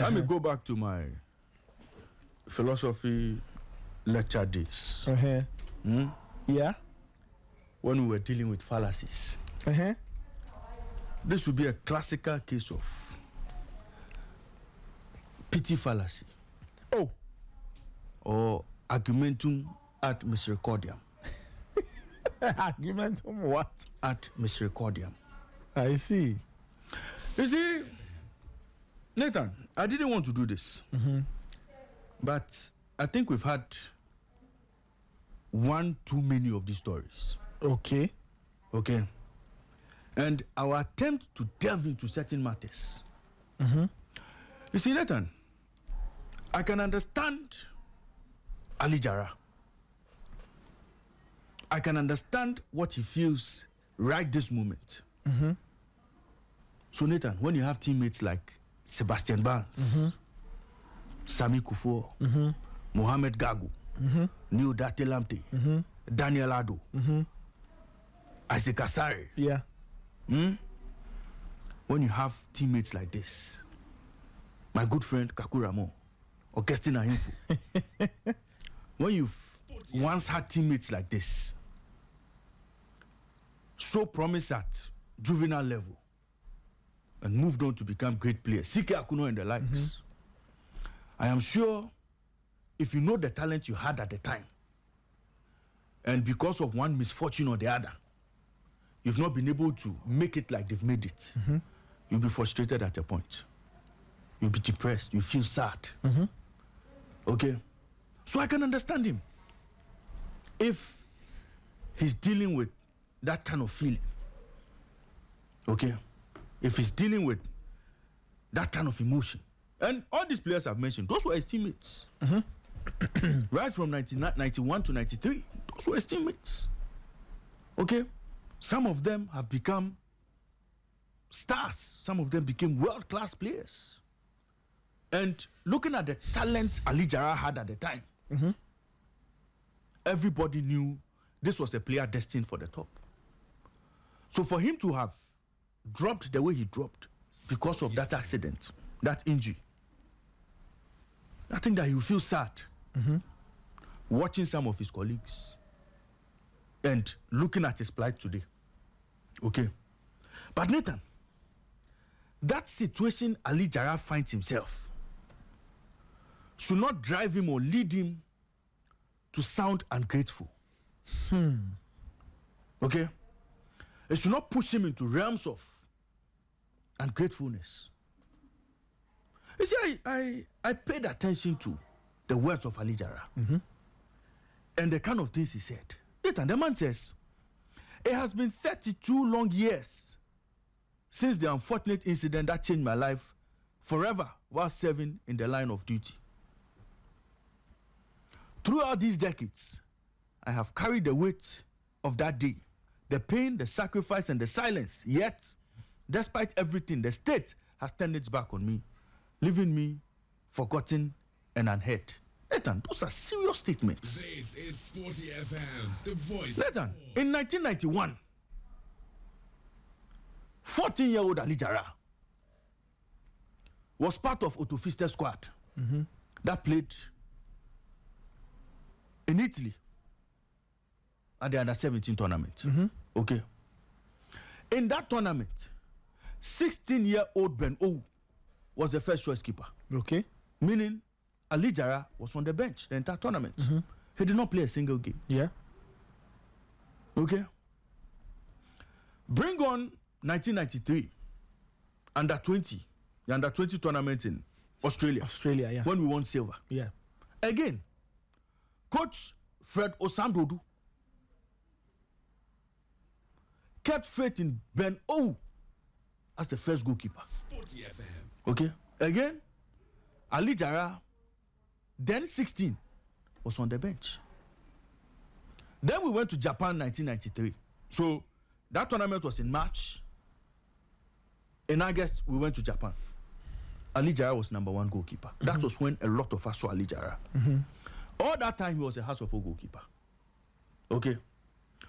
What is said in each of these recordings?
Let me go back to my philosophy lecture days. Yeah. When we were dealing with fallacies. This would be a classical case of pity fallacy. Oh. Or argumentum ad misericordiam. Argumentum what? Ad misericordiam. I see. You see, Nathan, I didn't want to do this. But I think we've had one too many of these stories. Okay. And our attempt to delve into certain matters. You see, Nathan, I can understand Ali Jara. I can understand what he feels right this moment. So, Nathan, when you have teammates like Sebastian Barnes, Sami Kufo, Mohamed Gago, Neo Datelamte, Daniel Ado, Isaac Asare. Yeah. When you have teammates like this, my good friend Kakuramo, Augustine Ahimfu, when you once had teammates like this, so promised at juvenile level, and moved on to become great players, Sike Akuno and the likes, I am sure if you know the talent you had at the time, and because of one misfortune or the other, you've not been able to make it like they've made it, you'll be frustrated at a point. You'll be depressed. You feel sad. Okay? So I can understand him. If he's dealing with that kind of feeling. Okay? If he's dealing with that kind of emotion. And all these players I've mentioned, those were his teammates. Right from 1991 to 93, those were his teammates. Okay? Some of them have become stars. Some of them became world-class players. And looking at the talent Ali Jara had at the time, everybody knew this was a player destined for the top. So for him to have dropped the way he dropped because of that accident, that injury, I think that he will feel sad watching some of his colleagues and looking at his plight today. Okay. But Nathan, that situation Ali Jara finds himself should not drive him or lead him to sound ungrateful. Okay? It should not push him into realms of ungratefulness. You see, I paid attention to the words of Ali Jara and the kind of things he said. Nathan, the man says, it has been 32 long years since the unfortunate incident that changed my life forever while serving in the line of duty. Throughout these decades, I have carried the weight of that day, the pain, the sacrifice, and the silence. Yet, despite everything, the state has turned its back on me, leaving me forgotten and unheard. Nathan, those are serious statements. This is 40 FM, the voice. Nathan, in 1991, 14-year-old Ali Jara was part of Otto Fister's squad that played in Italy at the under-17 tournament. Okay. In that tournament, 16-year-old Ben O was the first choice keeper. Okay. Meaning, Ali Jara was on the bench the entire tournament. He did not play a single game. Yeah. Okay. Bring on 1993, under-20, the under-20 tournament in Australia. Australia, yeah. When we won silver. Yeah. Again, Coach Fred Osandodu kept faith in Ben O as the first goalkeeper. Sporty FM. Okay. Again, Ali Jara, then 16, was on the bench. Then we went to Japan 1993. So that tournament was in March. In August, we went to Japan. Ali Jara was number one goalkeeper. That was when a lot of us saw Ali Jara. All that time, he was a House of O goalkeeper. Okay.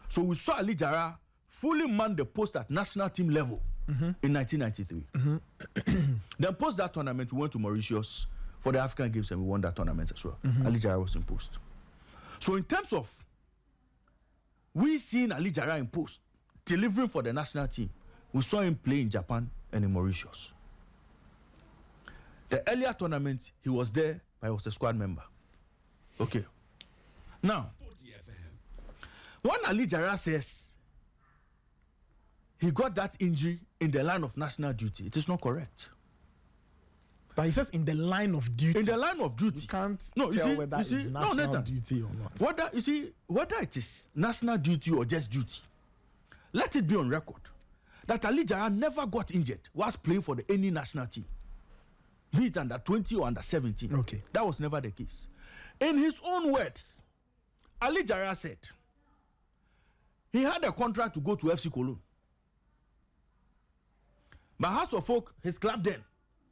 So we saw Ali Jara fully man the post at national team level in 1993. Then post that tournament, we went to Mauritius for the African Games and we won that tournament as well. Ali Jara was in post. So in terms of we seeing Ali Jara in post, delivering for the national team, we saw him play in Japan and in Mauritius. The earlier tournament, he was there, but he was a squad member. Okay. Now, when Ali Jara says he got that injury in the line of national duty, it is not correct. But he says in the line of duty. In the line of duty. You can't no, tell you see, whether you it's see, national duty or not. Whether it is national duty or just duty, let it be on record that Ali Jara never got injured whilst playing for any national team, be it under 20 or under 17. Okay. That was never the case. In his own words, Ali Jara said he had a contract to go to FC Cologne. But House of Folk, his club then,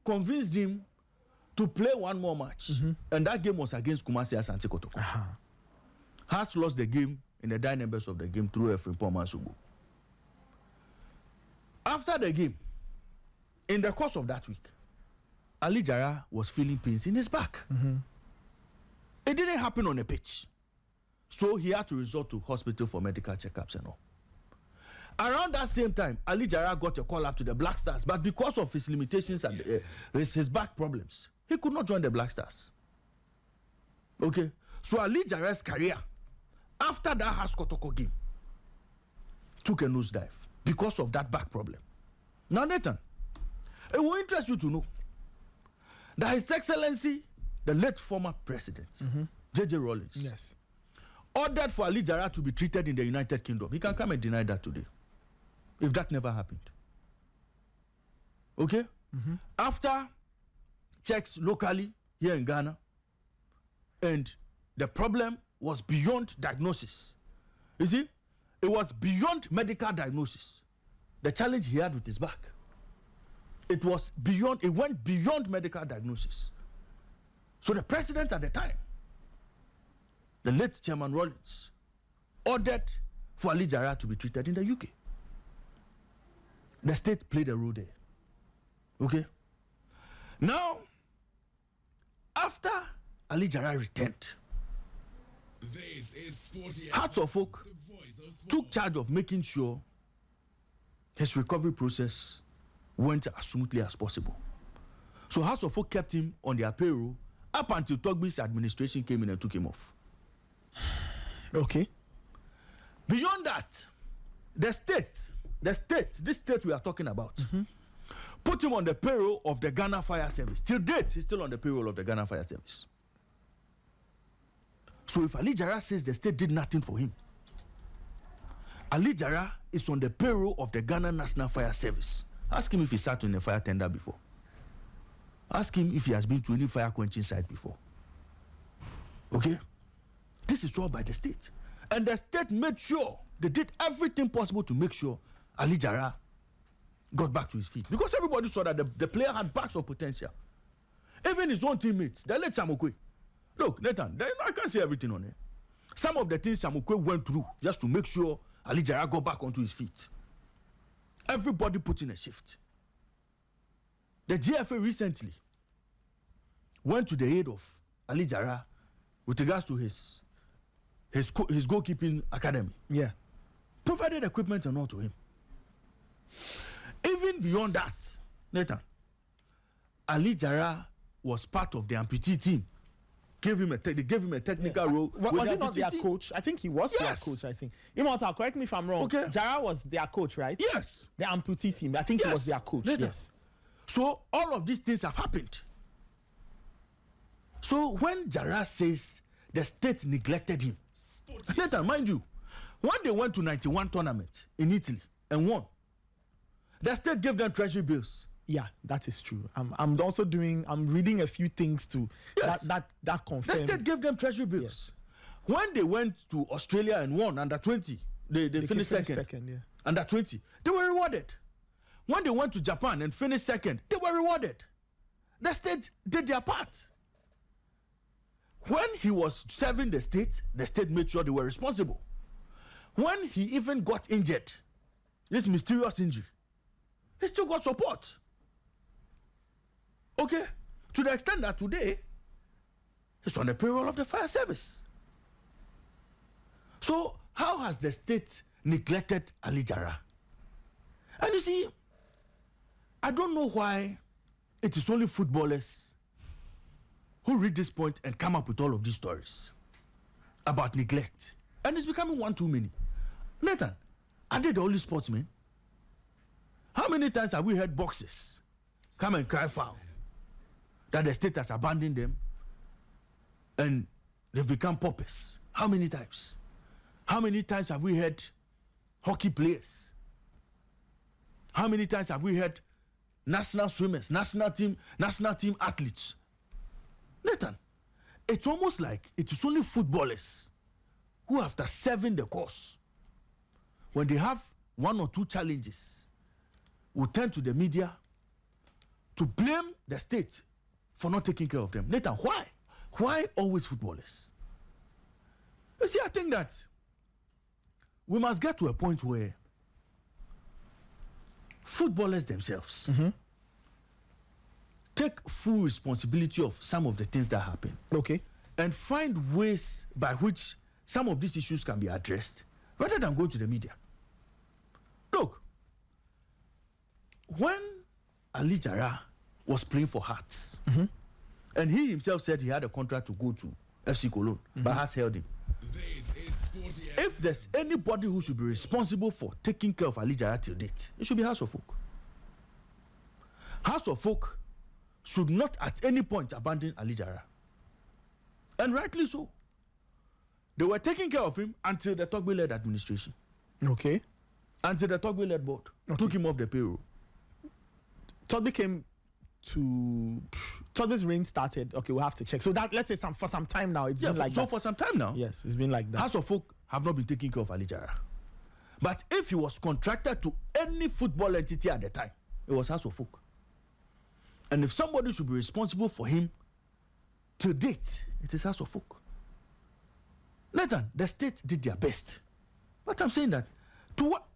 convinced him to play one more match. And that game was against Kumasi Asante Kotoko. Hearts lost the game in the dying embers of the game through a Frimpong Mansubu. After the game, in the course of that week, Ali Jara was feeling pains in his back. It didn't happen on the pitch. So he had to resort to hospital for medical checkups and all. Around that same time, Ali Jara got a call up to the Black Stars, but because of his limitations and his back problems, he could not join the Black Stars. Okay? So Ali Jara's career, after that Hearts Kotoko game, took a nosedive because of that back problem. Now, Nathan, it will interest you to know that His Excellency, the late former president, J.J. Rawlings, Yes. ordered for Ali Jara to be treated in the United Kingdom. He can come and deny that today, if that never happened. Okay? After checks locally here in Ghana, and the problem was beyond diagnosis. You see, it was beyond medical diagnosis. The challenge he had with his back. It went beyond medical diagnosis. So the president at the time, the late Chairman Rawlings, ordered for Ali Jara to be treated in the UK. The state played a role there. Okay? Now, after Ali Jara returned, This is 40 Hearts of Folk the voice of sport. took charge of making sure his recovery process went as smoothly as possible. So Hearts of Folk kept him on their payroll up until Togbi's administration came in and took him off. Okay. Beyond that, this state we are talking about, put him on the payroll of the Ghana Fire Service. Till date, he's still on the payroll of the Ghana Fire Service. So if Ali Jara says the state did nothing for him, Ali Jara is on the payroll of the Ghana National Fire Service. Ask him if he sat in a fire tender before. Ask him if he has been to any fire quenching site before. Okay? This is all by the state. And the state made sure, they did everything possible to make sure Ali Jara got back to his feet. Because everybody saw that the player had bags of potential. Even his own teammates, they let Chamokwe. Look, Nathan, I can't say everything on it. Some of the things Chamokwe went through just to make sure Ali Jara got back onto his feet. Everybody put in a shift. The GFA recently went to the aid of Ali Jara with regards to his goalkeeping academy. Yeah. Provided equipment and all to him. Even beyond that, Nathan, Ali Jara was part of the amputee team. They gave him a technical role. Was he not their coach? I think he was their coach, I think. Immortal, correct me if I'm wrong. Okay. Jarrah was their coach, right? Yes. The amputee team. I think he was their coach. Nathan. Yes. So all of these things have happened. So when Jarrah says the state neglected him, Nathan, mind you, when they went to 91 tournament in Italy and won, the state gave them treasury bills. Yeah, that is true. I'm also I'm reading a few things too. Yes. That confirmed. The state gave them treasury bills. Yes. When they went to Australia and won under 20, they finished second. Yeah. Under 20, they were rewarded. When they went to Japan and finished second, they were rewarded. The state did their part. When he was serving the state made sure they were responsible. When he even got injured, this mysterious injury, he still got support. Okay? To the extent that today, he's on the payroll of the fire service. So, how has the state neglected Ali Jara? And you see, I don't know why it is only footballers who read this point and come up with all of these stories about neglect. And it's becoming one too many. Nathan, are they the only sportsmen? How many times have we heard boxers come and cry foul that the state has abandoned them and they've become paupers? How many times? How many times have we heard hockey players? How many times have we heard national swimmers, national team athletes? Nathan, it's almost like it is only footballers who, after serving the cause, when they have one or two challenges, will turn to the media to blame the state for not taking care of them. Nathan, why? Why always footballers? You see, I think that we must get to a point where footballers themselves take full responsibility of some of the things that happen. Okay. And find ways by which some of these issues can be addressed rather than go to the media. Look, when Ali Jara was playing for Hearts, and he himself said he had a contract to go to FC Cologne, but Hearts held him. This is 48. If there's anybody who should be responsible for taking care of Ali Jara till date, it should be House of Folk. House of Folk should not at any point abandon Ali Jara. And rightly so. They were taking care of him until the Togbe-led administration. Okay. Until the Togbe-led board took him off the payroll. Togbe came to... Togbe's reign started. Okay, we'll have to check. So that, let's say for some time now, it's been like so that. for some time now, Yes, it's been like that. House of Folk have not been taking care of Ali Jara. But if he was contracted to any football entity at the time, it was House of Folk. And if somebody should be responsible for him to date, it is House of Folk. Nathan, the state did their best. But I'm saying that,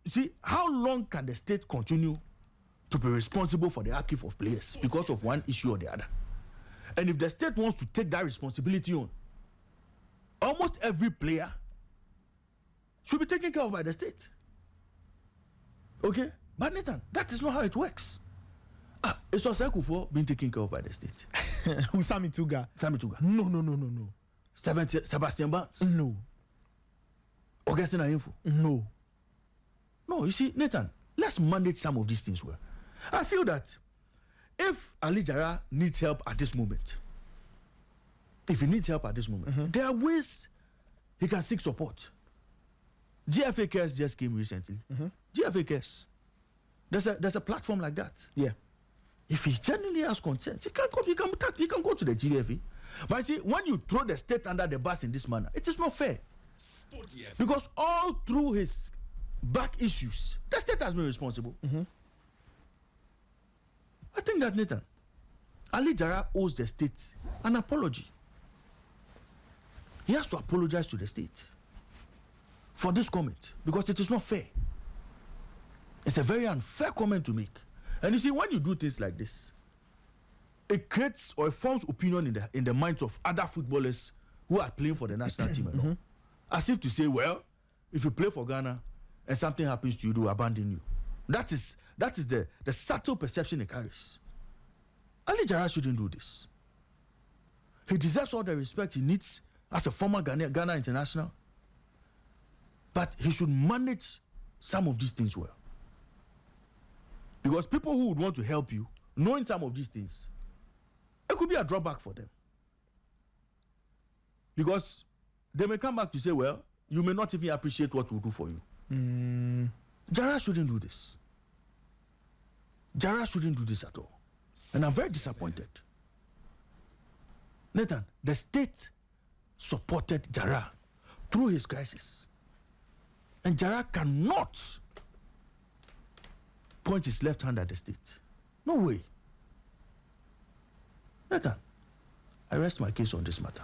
see, how long can the state continue to be responsible for the upkeep of players because of one issue or the other? And if the state wants to take that responsibility on, almost every player should be taken care of by the state. Okay? But Nathan, that is not how it works. It's Osei being taken care of by the state. Sami Tuga. Sami Tuga. No. Sebastian Barnes. No. Augustine Ayinfo. No. No, you see, Nathan, let's manage some of these things well. I feel that if Ali Jara needs help at this moment, there are ways he can seek support. GFA Cares just came recently. GFA Cares. There's a platform like that. Yeah. If he genuinely has consent, he can go to the GFA. But see, when you throw the state under the bus in this manner, it is not fair. Because all through his back issues, the state has been responsible. I think that, Nathan, Ali Jara owes the state an apology. He has to apologize to the state for this comment because it is not fair. It's a very unfair comment to make. And you see, when you do things like this, it creates or it forms opinion in the minds of other footballers who are playing for the national team and all. As if to say, well, if you play for Ghana and something happens to you, they will abandon you. That is the subtle perception it carries. Ali Jara shouldn't do this. He deserves all the respect he needs as a former Ghana international. But he should manage some of these things well. Because people who would want to help you, knowing some of these things, it could be a drawback for them. Because they may come back to say, well, you may not even appreciate what we'll do for you. Jarrah shouldn't do this. Jarrah shouldn't do this at all. And I'm very disappointed. Nathan, the state supported Jarrah through his crisis. And Jarrah cannot point his left hand at the state. No way. Nathan, I rest my case on this matter.